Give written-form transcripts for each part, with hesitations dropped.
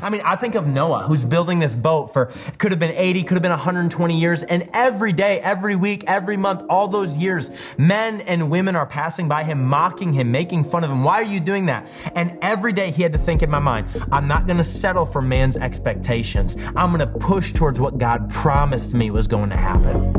I mean, I think of Noah, who's building this boat for, could have been 80, could have been 120 years. And every day, every week, every month, all those years, men and women are passing by him, mocking him, making fun of him. Why are you doing that? And every day he had to think in my mind, I'm not going to settle for man's expectations. I'm going to push towards what God promised me was going to happen.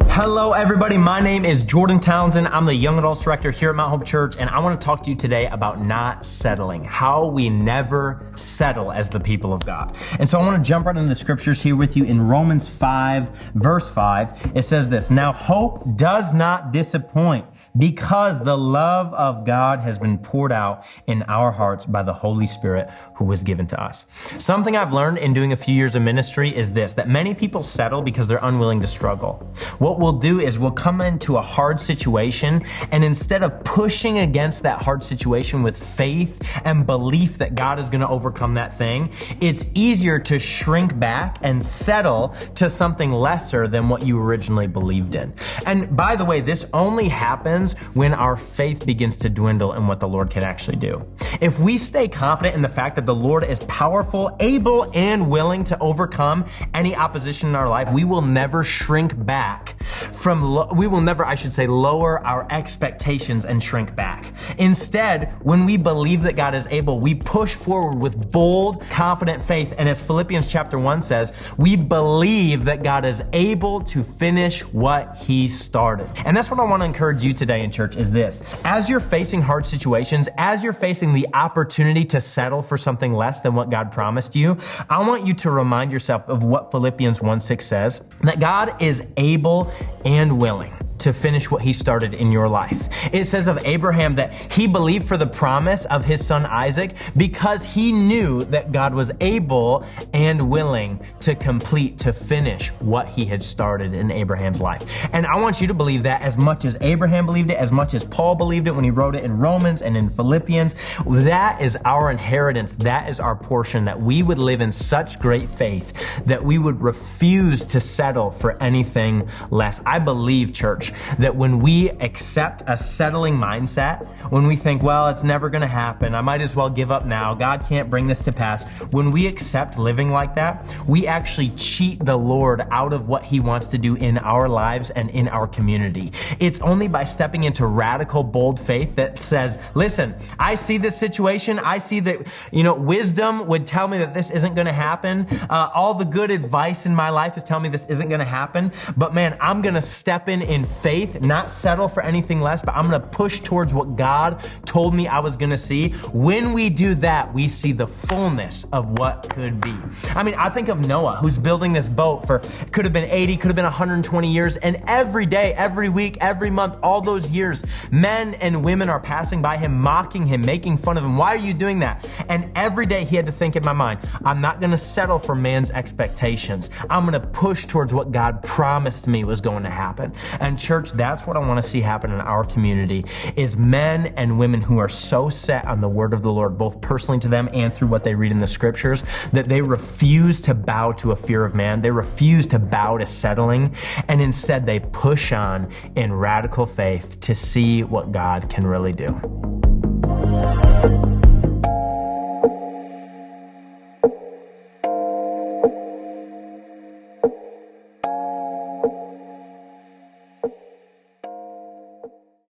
Hello, everybody. My name is Jordan Townsend. I'm the Young Adults Director here at Mount Hope Church, and I want to talk to you today about not settling, how we never settle as the people of God. And so I want to jump right into the scriptures here with you in Romans 5, verse 5. It says this, "Now hope does not disappoint, because the love of God has been poured out in our hearts by the Holy Spirit who was given to us." Something I've learned in doing a few years of ministry is this, that many people settle because they're unwilling to struggle. What we'll do is we'll come into a hard situation, and instead of pushing against that hard situation with faith and belief that God is going to overcome that thing, it's easier to shrink back and settle to something lesser than what you originally believed in. And by the way, this only happens when our faith begins to dwindle in what the Lord can actually do. If we stay confident in the fact that the Lord is powerful, able, and willing to overcome any opposition in our life, we will never shrink back lower our expectations and shrink back. Instead, when we believe that God is able, we push forward with bold, confident faith. And as Philippians chapter 1 says, we believe that God is able to finish what he started. And that's what I want to encourage you today in church is this. As you're facing hard situations, as you're facing the opportunity to settle for something less than what God promised you, I want you to remind yourself of what Philippians 1:6 says, that God is able and willing to finish what he started in your life. It says of Abraham that he believed for the promise of his son Isaac because he knew that God was able and willing to complete, to finish what he had started in Abraham's life. And I want you to believe that as much as Abraham believed it, as much as Paul believed it when he wrote it in Romans and in Philippians. That is our inheritance. That is our portion, that we would live in such great faith that we would refuse to settle for anything less. I believe, church, that when we accept a settling mindset, when we think, well, it's never going to happen, I might as well give up now, God can't bring this to pass. When we accept living like that, we actually cheat the Lord out of what he wants to do in our lives and in our community. It's only by stepping into radical, bold faith that says, listen, I see this situation. I see that, wisdom would tell me that this isn't going to happen. All the good advice in my life is telling me this isn't going to happen. But man, I'm going to step in faith, not settle for anything less, but I'm going to push towards what God told me I was going to see. When we do that, we see the fullness of what could be. I mean, I think of Noah, who's building this boat for, could have been 80, could have been 120 years. And every day, every week, every month, all those years, men and women are passing by him, mocking him, making fun of him. Why are you doing that? And every day he had to think in my mind, I'm not going to settle for man's expectations. I'm going to push towards what God promised me was going to happen. And church, that's what I want to see happen in our community, is men and women who are so set on the word of the Lord, both personally to them and through what they read in the scriptures, that they refuse to bow to a fear of man. They refuse to bow to settling, and instead they push on in radical faith to see what God can really do.